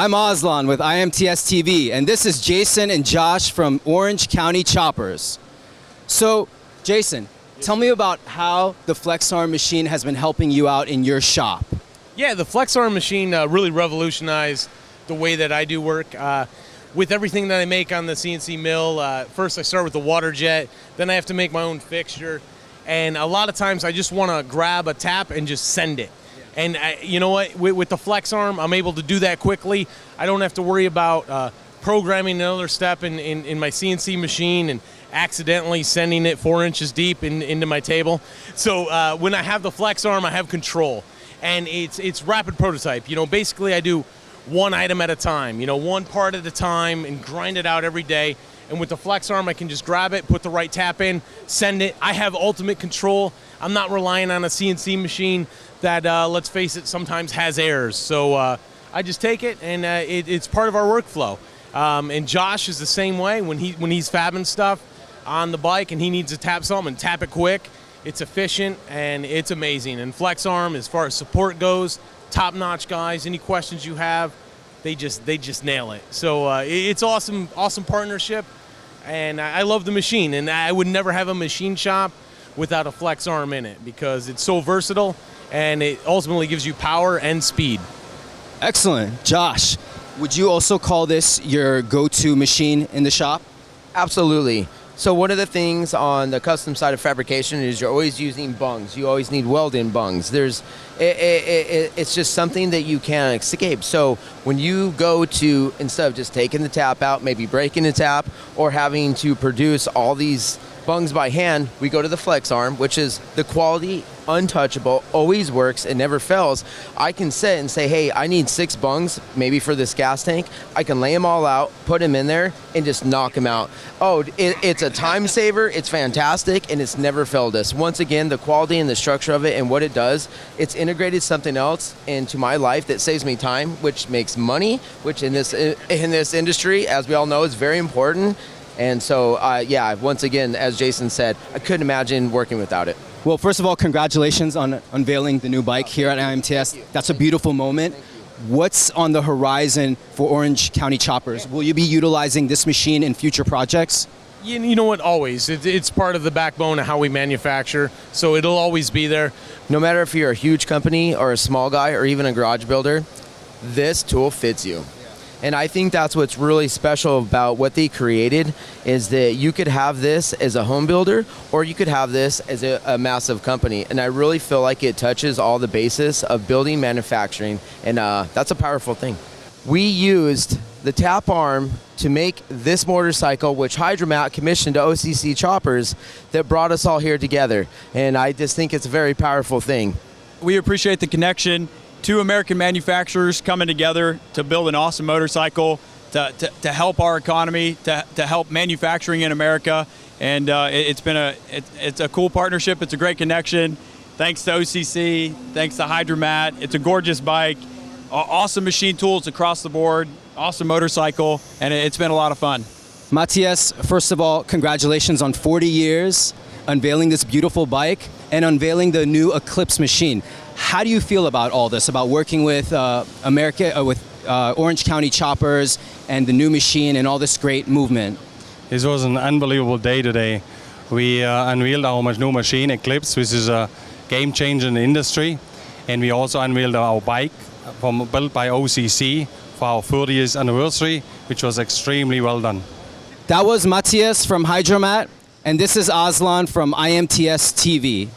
I'm Aslan with IMTS TV, and this is Jason and Josh from Orange County Choppers. So, Jason, tell me about how the FlexArm machine has been helping you out in your shop. Yeah, the FlexArm machine really revolutionized the way that I do work. With everything that I make on the CNC mill, first I start with the water jet, then I have to make my own fixture, and a lot of times I just want to grab a tap and just send it. And you know what, with the FlexArm, I'm able to do that quickly. I don't have to worry about programming another step in my CNC machine and accidentally sending it 4 inches deep into my table. So when I have the FlexArm, I have control. And it's rapid prototype. You know, basically I do one item at a time, you know, one part at a time, and grind it out every day. And with the FlexArm, I can just grab it, put the right tap in, send it. I have ultimate control. I'm not relying on a CNC machine that, let's face it, sometimes has errors. So I just take it, and it's part of our workflow. And Josh is the same way. When he's fabbing stuff on the bike and he needs to tap something, tap it quick. It's efficient and it's amazing. And FlexArm, as far as support goes, top-notch guys. Any questions you have, they just nail it. So it's awesome partnership, and I love the machine. And I would never have a machine shop without a FlexArm in it because it's so versatile and it ultimately gives you power and speed. Excellent. Josh, would you also call this your go-to machine in the shop? Absolutely. So one of the things on the custom side of fabrication is you're always using bungs. You always need weld-in bungs. It's just something that you can't escape. So when you go to, instead of just taking the tap out, maybe breaking the tap, or having to produce all these bungs by hand, we go to the FlexArm, which is the quality, untouchable, always works, it never fails. I can sit and say, hey, I need 6 bungs, maybe for this gas tank. I can lay them all out, put them in there, and just knock them out. Oh, it's a time saver, it's fantastic, and it's never failed us. Once again, the quality and the structure of it and what it does, it's integrated something else into my life that saves me time, which makes money, which in this industry, as we all know, is very important. And so, yeah, once again, as Jason said, I couldn't imagine working without it. Well, first of all, congratulations on unveiling the new bike here at IMTS. That's a beautiful moment. What's on the horizon for Orange County Choppers? Will you be utilizing this machine in future projects? You know what, always. It's part of the backbone of how we manufacture, so it'll always be there. No matter if you're a huge company or a small guy or even a garage builder, this tool fits you. And I think that's what's really special about what they created, is that you could have this as a home builder or you could have this as a massive company. And I really feel like it touches all the basis of building manufacturing, and that's a powerful thing. We used the tap arm to make this motorcycle, which Hydromat commissioned to OCC Choppers, that brought us all here together. And I just think it's a very powerful thing. We appreciate the connection. 2 American manufacturers coming together to build an awesome motorcycle to help our economy, to help manufacturing in America, and it's a cool partnership. It's a great connection. Thanks to OCC, thanks to Hydromat. It's a gorgeous bike, awesome machine tools across the board, awesome motorcycle, and it's been a lot of fun. Matthias, first of all, congratulations on 40 years, unveiling this beautiful bike and unveiling the new Eclipse machine. How do you feel about all this, about working with Orange County Choppers and the new machine and all this great movement? This was an unbelievable day today. We unveiled our new machine, Eclipse, which is a game changer in the industry. And we also unveiled our bike built by OCC for our 30th anniversary, which was extremely well done. That was Matthias from Hydromat, and this is Aslan from IMTS TV.